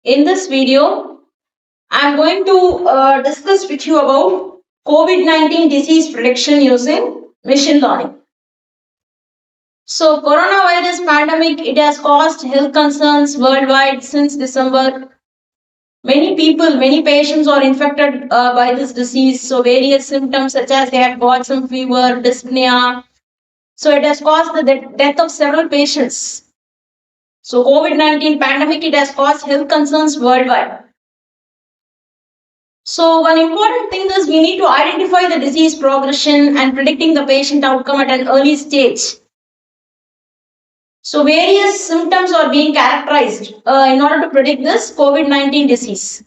In this video, I am going to discuss with you about COVID-19 disease prediction using machine learning. So, coronavirus pandemic, it has caused health concerns worldwide since December. Many people, many patients are infected by this disease. So, various symptoms such as they have got some fever, dyspnea. So, it has caused the death of several patients. So, COVID-19 pandemic, it has caused health concerns worldwide. So, one important thing is we need to identify the disease progression and predicting the patient outcome at an early stage. So, various symptoms are being characterized in order to predict this COVID-19 disease.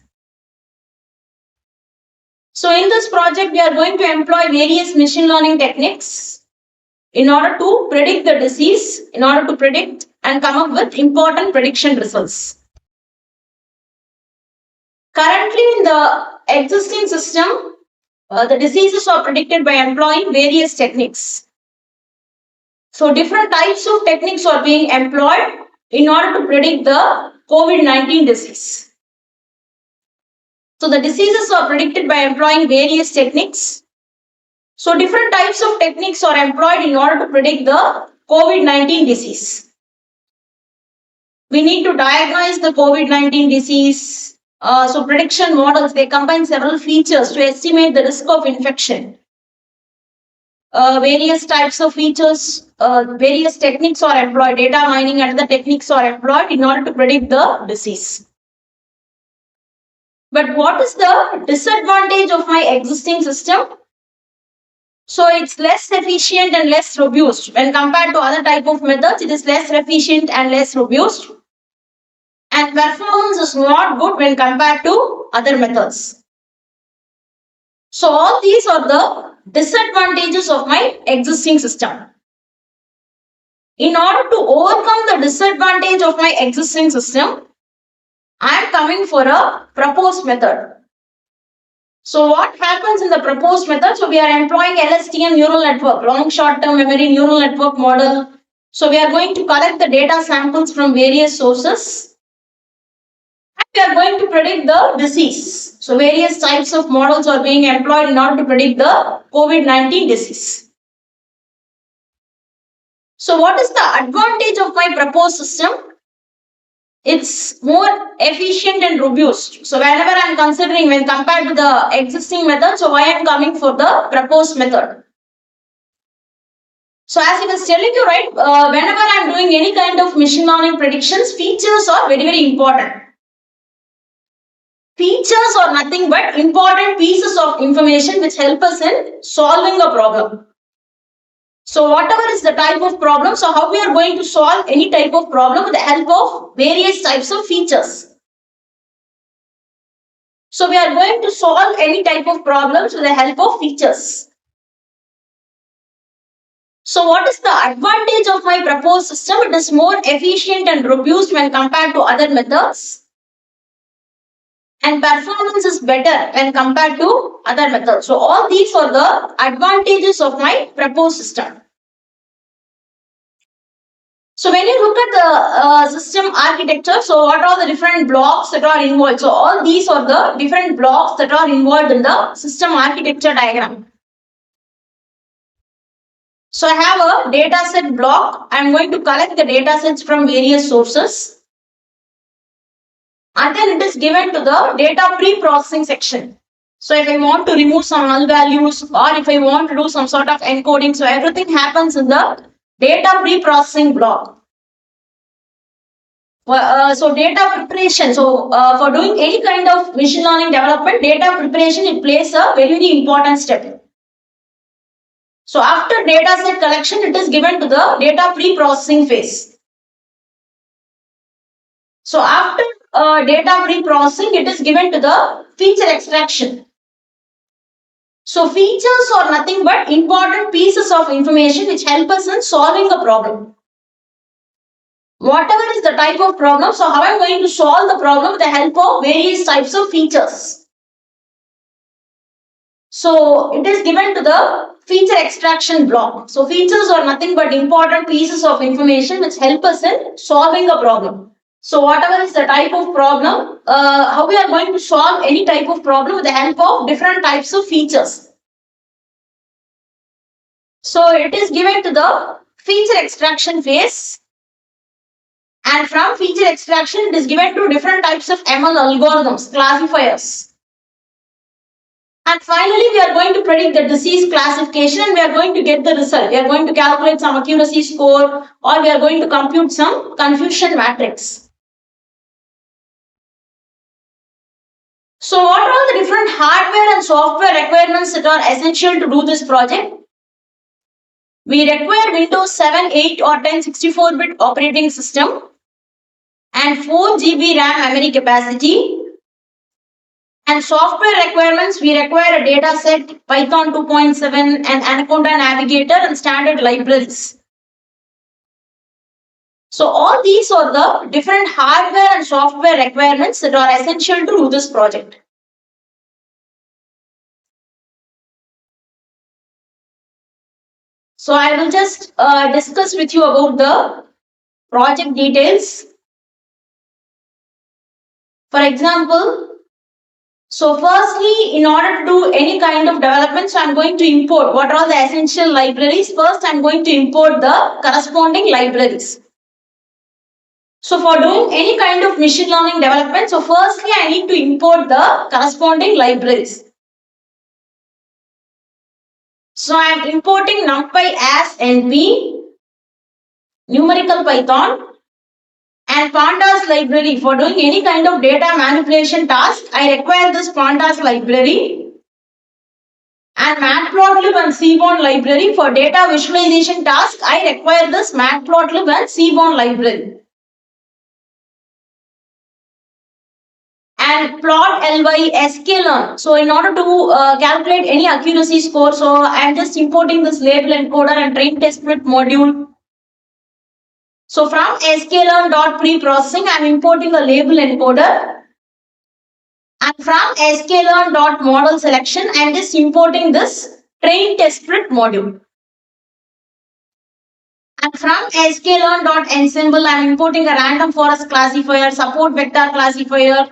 So, in this project, we are going to employ various machine learning techniques in order to predict the disease, in order to predict and come up with important prediction results. Currently, in the existing system, the diseases are predicted by employing various techniques. So, different types of techniques are being employed in order to predict the COVID-19 disease. So, the diseases are predicted by employing various techniques. So, different types of techniques are employed in order to predict the COVID-19 disease. We need to diagnose the COVID-19 disease. So, prediction models, they combine several features to estimate the risk of infection. Various types of features, various techniques are employed, data mining and other techniques are employed in order to predict the disease. But what is the disadvantage of my existing system? So it's less efficient and less robust. When compared to other type of methods, it is less efficient and less robust. And performance is not good when compared to other methods. So all these are the disadvantages of my existing system. In order to overcome the disadvantage of my existing system, I am coming for a proposed method. So what happens in the proposed method? So we are employing LSTM neural network, long short-term memory neural network model. So we are going to collect the data samples from various sources. And we are going to predict the disease. So various types of models are being employed in order to predict the COVID-19 disease. So what is the advantage of my proposed system? It's more efficient and robust. So whenever I'm considering when compared to the existing method, so why I'm coming for the proposed method. So as I was telling you, right, whenever I'm doing any kind of machine learning predictions, features are very, very important. Features are nothing but important pieces of information which help us in solving a problem. So whatever is the type of problem, so how we are going to solve any type of problem with the help of various types of features. So we are going to solve any type of problems with the help of features. So what is the advantage of my proposed system? It is more efficient and robust when compared to other methods. And performance is better when compared to other methods. So all these are the advantages of my proposed system. So when you look at the system architecture, so what are the different blocks that are involved? So all these are the different blocks that are involved in the system architecture diagram. So I have a data set block. I am going to collect the data sets from various sources. And then it is given to the data pre-processing section. So if I want to remove some null values or if I want to do some sort of encoding, so everything happens in the data pre-processing block. So data preparation. So for doing any kind of machine learning development, data preparation, it plays a very, very important step. So after data set collection, it is given to the data pre-processing phase. So after data pre-processing, it is given to the feature extraction. So features are nothing but important pieces of information which help us in solving a problem. Whatever is the type of problem, so how I'm going to solve the problem with the help of various types of features. So it is given to the feature extraction block. So features are nothing but important pieces of information which help us in solving a problem. So whatever is the type of problem, how we are going to solve any type of problem with the help of different types of features. So it is given to the feature extraction phase, and from feature extraction it is given to different types of ML algorithms, classifiers. And finally we are going to predict the disease classification and we are going to get the result. We are going to calculate some accuracy score or we are going to compute some confusion matrix. So what are all the different hardware and software requirements that are essential to do this project? We require Windows 7, 8 or 10 64-bit operating system and 4 GB RAM memory capacity. And software requirements, we require a data set, Python 2.7 and Anaconda Navigator and standard libraries. So all these are the different hardware and software requirements that are essential to do this project. So I will just discuss with you about the project details. For example, so firstly, in order to do any kind of development, so I'm going to import what are the essential libraries. First, I'm going to import the corresponding libraries. So for doing any kind of machine learning development, so firstly, I need to import the corresponding libraries. So I am importing NumPy as NP, numerical Python, and pandas library. For doing any kind of data manipulation task, I require this pandas library. And matplotlib and seaborn library. For data visualization task, I require this matplotlib and seaborn library. And plot ly sklearn. So in order to calculate any accuracy score, so I am just importing this label encoder and train test split module. So from sklearn.preprocessing, I am importing a label encoder. And from sklearn.model selection, I am just importing this train test split module. And from sklearn.ensemble, I am importing a random forest classifier, support vector classifier.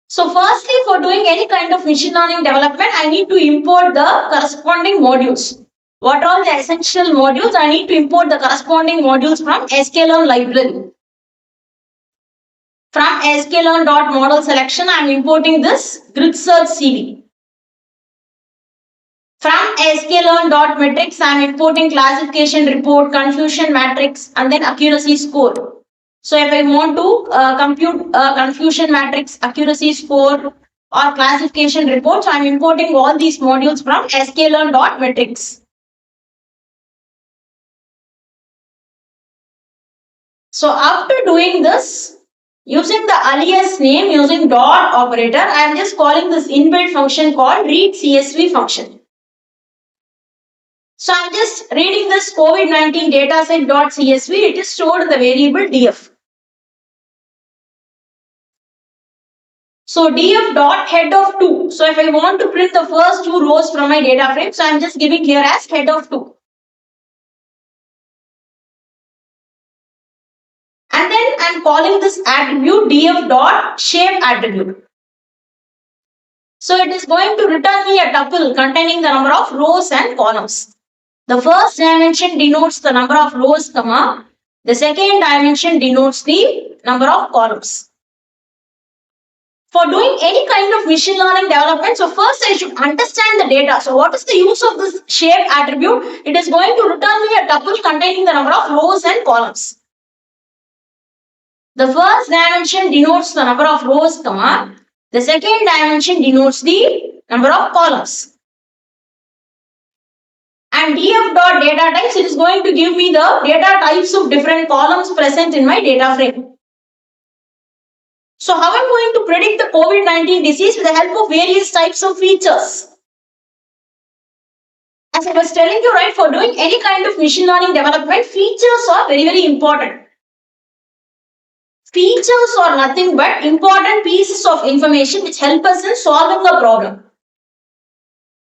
So firstly, for doing any kind of machine learning development, I need to import the corresponding modules. What are the essential modules? I need to import the corresponding modules from sklearn library. From sklearn.model selection, I am importing this grid search CV. From sklearn.metrics, I am importing classification report, confusion matrix, and then accuracy score. So if I want to compute confusion matrix, accuracy score, or classification report, so I am importing all these modules from sklearn.metrics. So after doing this, using the alias name, using dot operator, I am just calling this inbuilt function called read CSV function. So I am just reading this COVID-19 dataset.csv. It is stored in the variable df. So df dot head of 2. So if I want to print the first 2 rows from my data frame, so I am just giving here as head of 2. And then I am calling this attribute df dot shape attribute. So it is going to return me a tuple containing the number of rows and columns. The first dimension denotes the number of rows, comma. The second dimension denotes the number of columns. For doing any kind of machine learning development, so first I should understand the data. So what is the use of this shape attribute? It is going to return me a tuple containing the number of rows and columns. The first dimension denotes the number of rows, comma. The second dimension denotes the number of columns. And df.data types, it is going to give me the data types of different columns present in my data frame. So how I am going to predict the COVID-19 disease with the help of various types of features? As I was telling you, right, for doing any kind of machine learning development, features are very, very important. Features are nothing but important pieces of information which help us in solving a problem.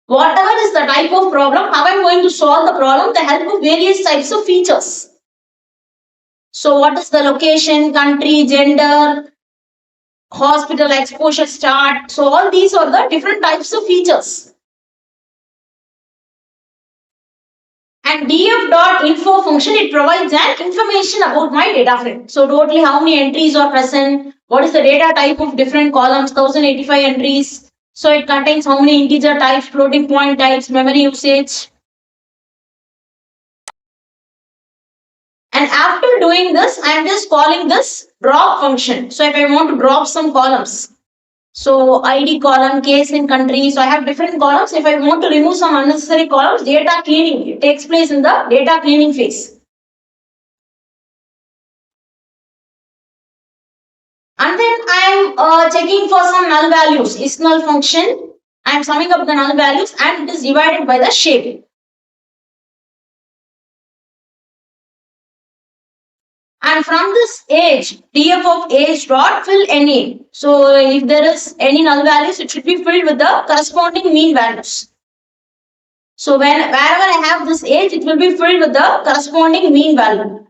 Whatever is the type of problem, how I am going to solve the problem with the help of various types of features. So what is the location, country, gender, hospital exposure start. So all these are the different types of features. And df.info function, it provides an information about my data frame. So totally how many entries are present, what is the data type of different columns, 1085 entries. So it contains how many integer types, floating point types, memory usage. And after doing this, I am just calling this drop function. So if I want to drop some columns, so ID column, case in country. So I have different columns. If I want to remove some unnecessary columns, data cleaning, it takes place in the data cleaning phase. And then I am checking for some null values. Is null function. I am summing up the null values and it is divided by the shape. And from this age, df of age dot fill NA. So if there is any null values, it should be filled with the corresponding mean values. So wherever I have this age, it will be filled with the corresponding mean value.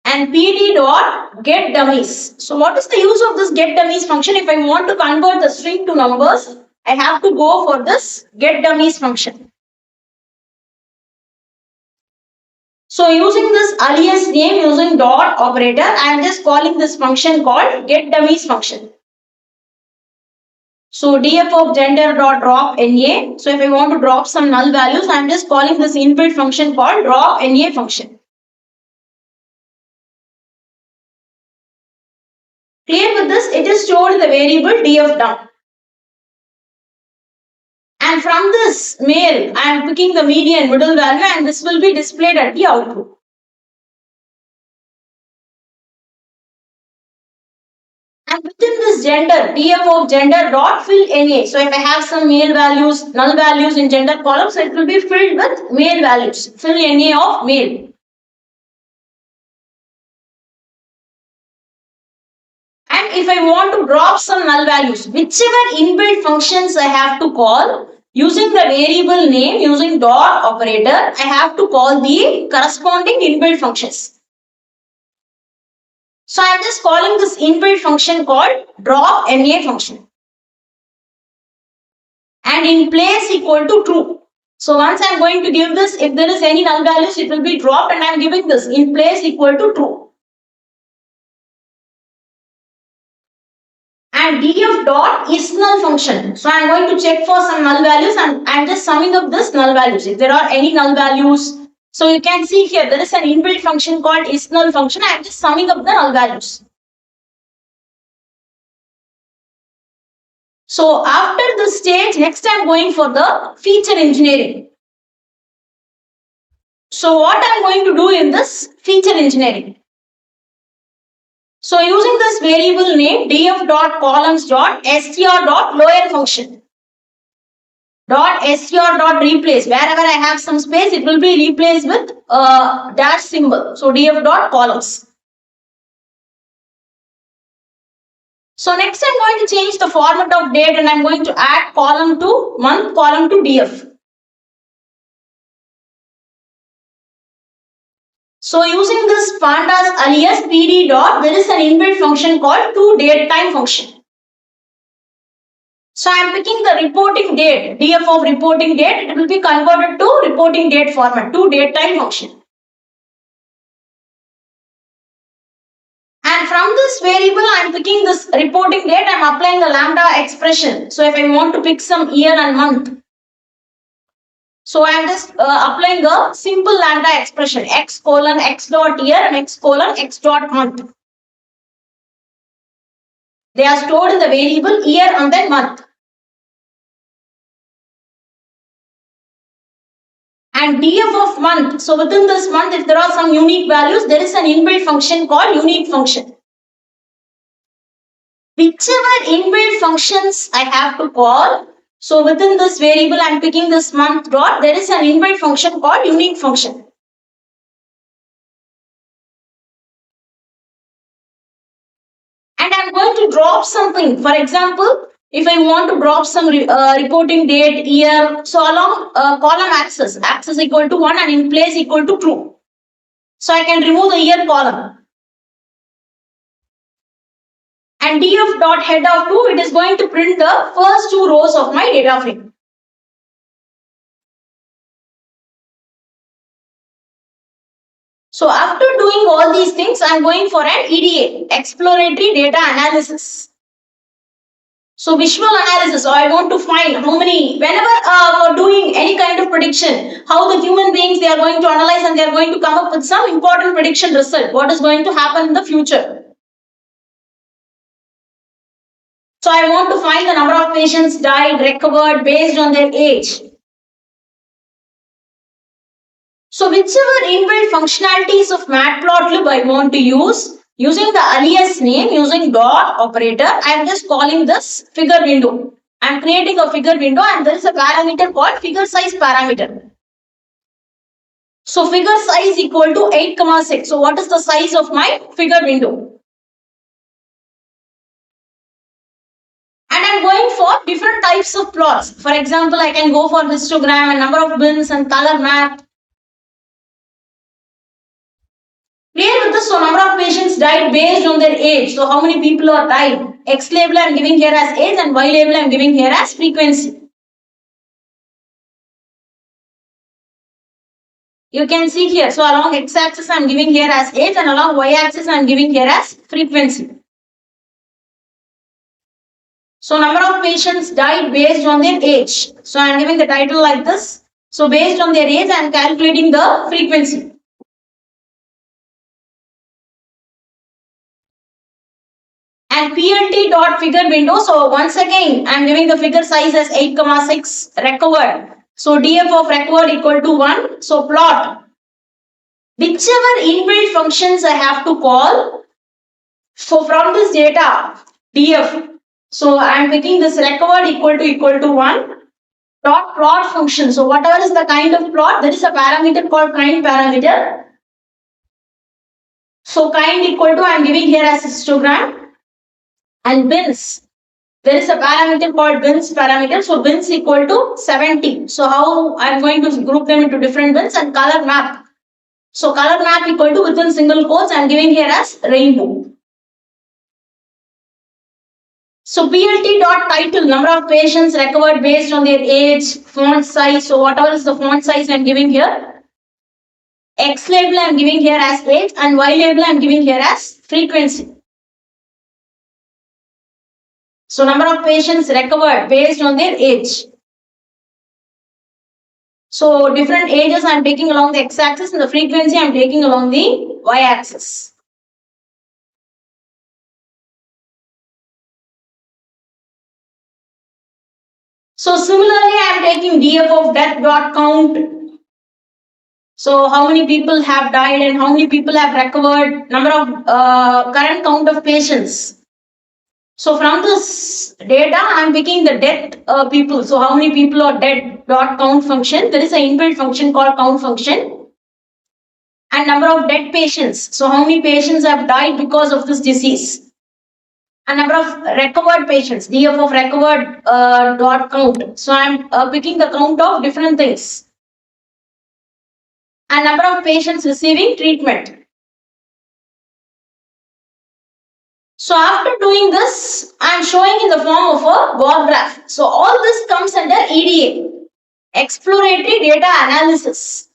And pd dot get dummies. So what is the use of this get dummies function? If I want to convert the string to numbers, I have to go for this get dummies function. So using this alias name, using dot operator, I am just calling this function called get dummies function. So df of gender dot drop NA. So if I want to drop some null values, I am just calling this inbuilt function called drop NA function. Clear with this? It is stored in the variable df done. And from this male, I am picking the median middle value and this will be displayed at the output. And within this gender, df of gender dot fill NA. So if I have some male values, null values in gender column, so it will be filled with male values. Fill NA of male. And if I want to drop some null values, whichever inbuilt functions I have to call, using the variable name, using dot operator, I have to call the corresponding inbuilt functions. So I am just calling this inbuilt function called drop NA function. And in place equal to true. So once I am going to give this, if there is any null values, it will be dropped and I am giving this in place equal to true. And df dot is null function. So I am going to check for some null values and I am just summing up this null values. If there are any null values, so you can see here there is an inbuilt function called is null function. I am just summing up the null values. So after this stage, next I am going for the feature engineering. So what I am going to do in this feature engineering? So using this variable name df dot columns dot str dot lower function dot str dot replace, wherever I have some space it will be replaced with a dash symbol. So df dot columns. So next I'm going to change the format of date and I'm going to add column to month, column to df. So using this pandas alias pd dot, there is an inbuilt function called toDateTime function. So I am picking the reporting date, df of reporting date, it will be converted to reporting date format, toDateTime function. And from this variable, I am picking this reporting date, I am applying a lambda expression. So if I want to pick some year and month, so I am just applying a simple lambda expression, x colon x dot year and x colon x dot month. They are stored in the variable year and then month. And df of month, so within this month, if there are some unique values, there is an inbuilt function called unique function. Whichever inbuilt functions I have to call, so within this variable, I am picking this month dot, there is an inbuilt function called unique function. And I am going to drop something. For example, If I want to drop some reporting date, year, so along column axis equal to 1 and in place equal to true. So I can remove the year column. And df dot head of 2, it is going to print the first 2 rows of my data frame. So after doing all these things, I am going for an EDA, exploratory data analysis. So visual analysis, so I want to find how many, whenever we're doing any kind of prediction, how the human beings, they are going to analyze and they are going to come up with some important prediction result, what is going to happen in the future. So I want to find the number of patients died, recovered based on their age. So whichever inbuilt functionalities of matplotlib I want to use, using the alias name, using dot operator, I am just calling this figure window. I am creating a figure window and there is a parameter called figure size parameter. So figure size equal to 8,6. So what is the size of my figure window? And I'm going for different types of plots. For example, I can go for histogram and number of bins and color map. Clear with this? So number of patients died based on their age. So how many people are died? X label I am giving here as age and Y label I am giving here as frequency. You can see here. So along X axis I am giving here as age and along Y axis I am giving here as frequency. So number of patients died based on their age. So I am giving the title like this. So based on their age I am calculating the frequency. And PLT dot figure window. So once again, I am giving the figure size as 8,6 recovered. So df of recovered equal to 1. So plot whichever inbuilt functions I have to call. So from this data, df. So I am picking this recovered equal to 1. Dot plot function. So whatever is the kind of plot, there is a parameter called kind parameter. So kind equal to I am giving here as histogram. And bins, there is a parameter called bins parameter. So bins equal to 70. So how I am going to group them into different bins. And color map. So color map equal to within single quotes I am giving here as rainbow. So PLT dot title, number of patients recovered based on their age, font size. So whatever is the font size I am giving here. X label I am giving here as age and Y label I am giving here as frequency. So number of patients recovered based on their age. So different ages I am taking along the x-axis and the frequency I am taking along the y-axis. So similarly I am taking df of death dot count. So how many people have died and how many people have recovered, number of current count of patients. So from this data, I am picking the death people. So how many people are dead dot count function. There is an inbuilt function called count function. And number of dead patients. So how many patients have died because of this disease. And number of recovered patients. Df of recovered dot count. So I am picking the count of different things. And number of patients receiving treatment. So after doing this, I am showing in the form of a bar graph. So all this comes under EDA, Exploratory Data Analysis.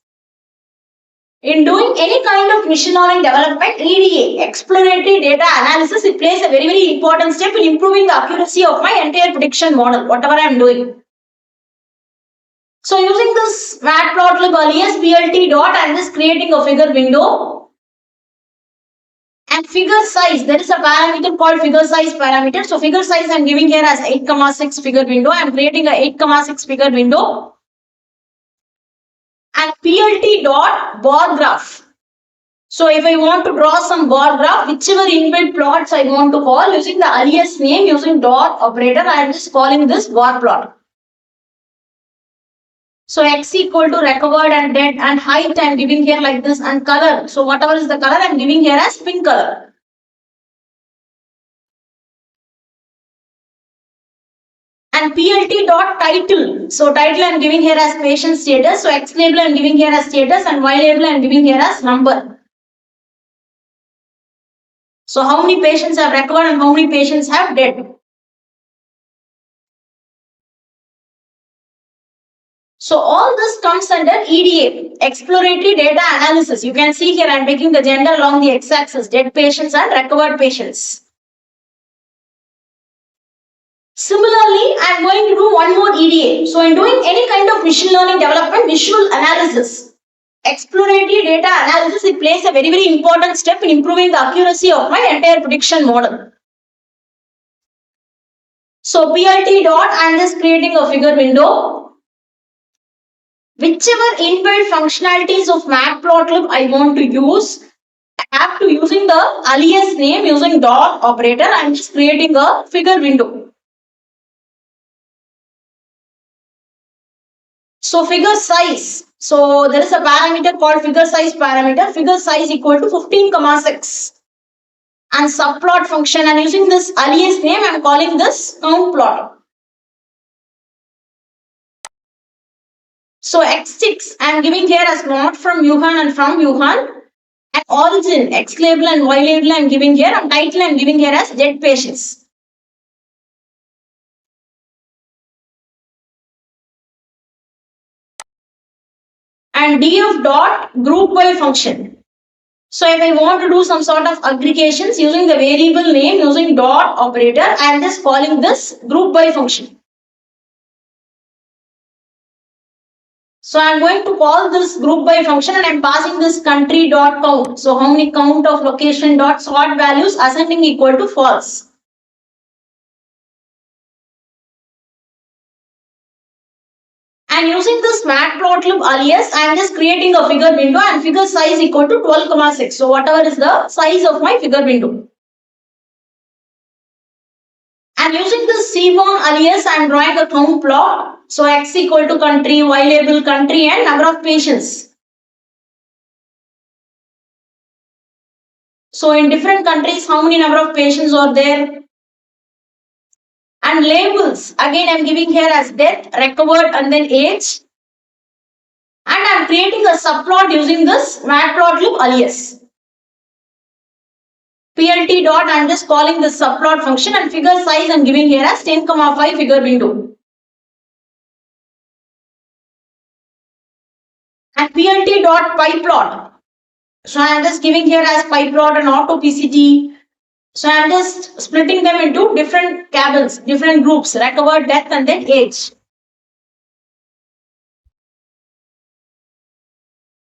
In doing any kind of machine learning development, EDA, Exploratory Data Analysis, it plays a very, very important step in improving the accuracy of my entire prediction model, whatever I am doing. So using this matplotlib alias PLT dot, I am just creating a figure window. And figure size, there is a parameter called figure size parameter. So figure size I am giving here as 8,6 figure window. I am creating a 8,6 figure window. And PLT dot bar graph. So if I want to draw some bar graph, whichever inbuilt plots I want to call using the alias name, using dot operator, I am just calling this bar plot. So x equal to recovered and dead, and height I am giving here like this, and color. So whatever is the color I am giving here as pink color. And PLT dot title. So title I am giving here as patient status. So X label I am giving here as status and Y label I am giving here as number. So how many patients have recovered and how many patients have died. So all this comes under EDA, exploratory data analysis. You can see here I am taking the gender along the x-axis, dead patients and recovered patients. Similarly, I am going to do one more EDA. So in doing any kind of machine learning development, visual analysis, exploratory data analysis, it plays a very, very important step in improving the accuracy of my entire prediction model. So PLT dot, I am just creating a figure window. Whichever inbuilt functionalities of matplotlib I want to use, I have to using the alias name using dot operator. I am just creating a figure window. So figure size. So there is a parameter called figure size parameter. Figure size equal to 15,6. And subplot function, and using this alias name I am calling this count plot. So x6 I am giving here as not from Wuhan and from Wuhan. And origin X label and Y label I am giving here, and title I am giving here as dead patients. And df dot group by function. So if I want to do some sort of aggregations using the variable name using dot operator, I am just calling this group by function. So I am going to call this group by function and I am passing this country dot count. So how many count of location dot sort values ascending equal to false. And using this matplotlib alias, I am just creating a figure window and figure size equal to 12,6. So whatever is the size of my figure window. And using this C1 alias, I am drawing a count plot. So X equal to country, Y label country and number of patients. So in different countries, how many number of patients are there? And labels, again I am giving here as death, recovered and then age. And I am creating a subplot using this matplotlib alias. PLT dot, I am just calling this subplot function and figure size I am giving here as 10,5 figure window. And PLT dot pyplot. So I am just giving here as pyplot and auto PCT. So I am just splitting them into different cabins, different groups, recovered, death and then age.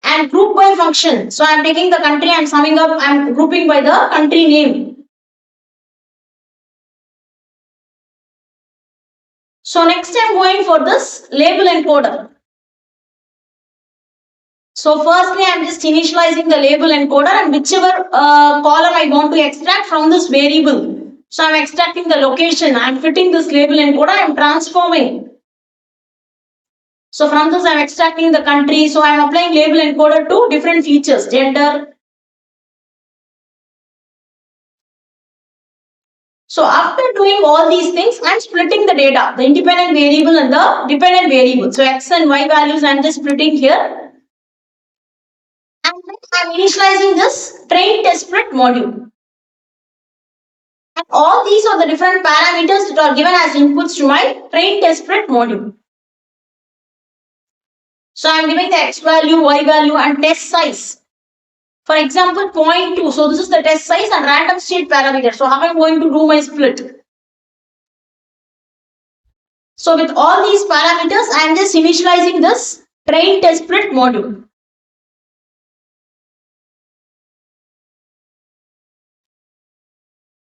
And group by function. So I am taking the country and summing up, I am grouping by the country name. So next I am going for this label encoder. So firstly I am just initializing the label encoder and whichever column I want to extract from this variable. So I am extracting the location, I am fitting this label encoder, I am transforming. So from this I am extracting the country. So I am applying label encoder to different features, gender. So after doing all these things, I am splitting the data, the independent variable and the dependent variable. So X and Y values I am just splitting here. And then I am initializing this train test split module. And all these are the different parameters that are given as inputs to my train test split module. So I am giving the X value, Y value and test size. For example, 0.2. So this is the test size and random state parameter. So how I am going to do my split? So with all these parameters, I am just initializing this train test split module.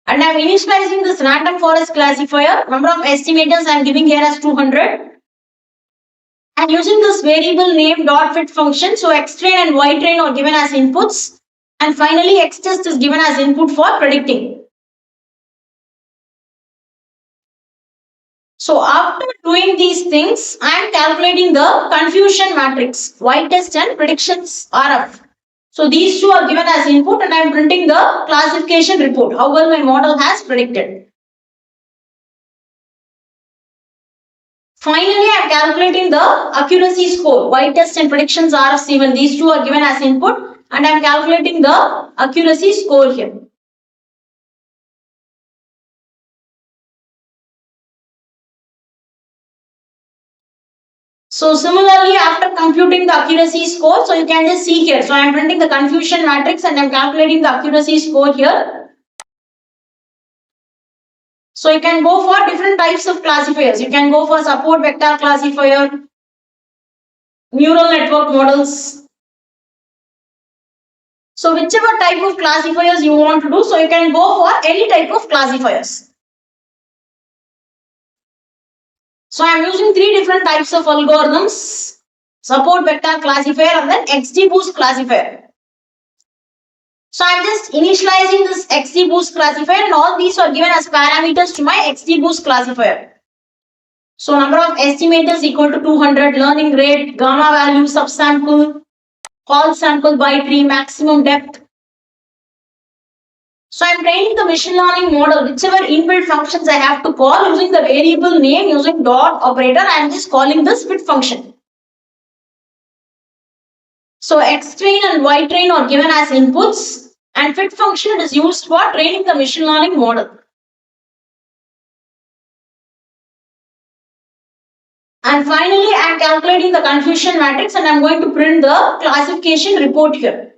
And I am initializing this random forest classifier. Number of estimators I am giving here as 200. And using this variable name dot fit function, so X train and Y train are given as inputs. And finally, X test is given as input for predicting. So after doing these things, I am calculating the confusion matrix, Y test and predictions RF. So these two are given as input and I am printing the classification report, how well my model has predicted. Finally, I am calculating the accuracy score. Y test and predictions RF7. These two are given as input, and I am calculating the accuracy score here. So similarly, after computing the accuracy score, so you can just see here. So I am printing the confusion matrix and I am calculating the accuracy score here. So you can go for different types of classifiers. You can go for support vector classifier, neural network models. So whichever type of classifiers you want to do, so you can go for any type of classifiers. So I am using three different types of algorithms: support vector classifier and then XGBoost classifier. So I'm just initializing this XGBoost classifier, and all these are given as parameters to my XGBoost classifier. So number of estimators equal to 200, learning rate, gamma value, subsample, call sample by tree, maximum depth. So I'm training the machine learning model, whichever inbuilt functions I have to call using the variable name using dot operator. I'm just calling this fit function. So X-train and Y-train are given as inputs, and fit function is used for training the machine learning model. And finally, I am calculating the confusion matrix and I am going to print the classification report here.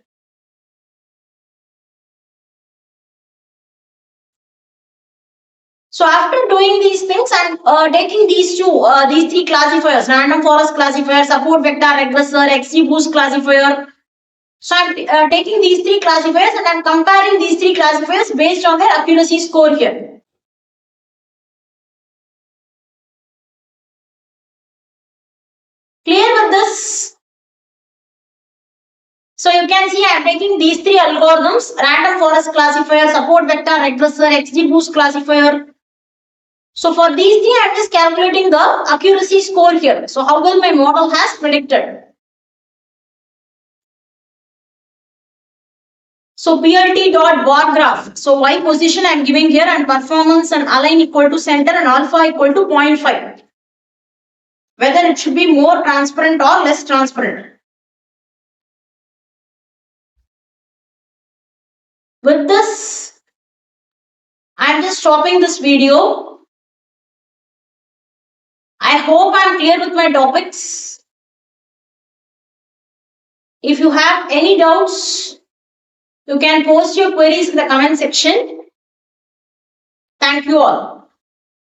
So after doing these things, I am taking these three classifiers: random forest classifier, support vector regressor, XGBoost classifier. So I am taking these three classifiers and I am comparing these three classifiers based on their accuracy score here. Clear with this? So you can see I am taking these three algorithms: random forest classifier, support vector regressor, XGBoost classifier. So for these three, I am just calculating the accuracy score here. So how well my model has predicted. So PLT dot bar graph. So Y position I am giving here, and performance and align equal to center and alpha equal to 0.5. Whether it should be more transparent or less transparent. With this, I am just stopping this video. I hope I am clear with my topics. If you have any doubts, you can post your queries in the comment section. Thank you all.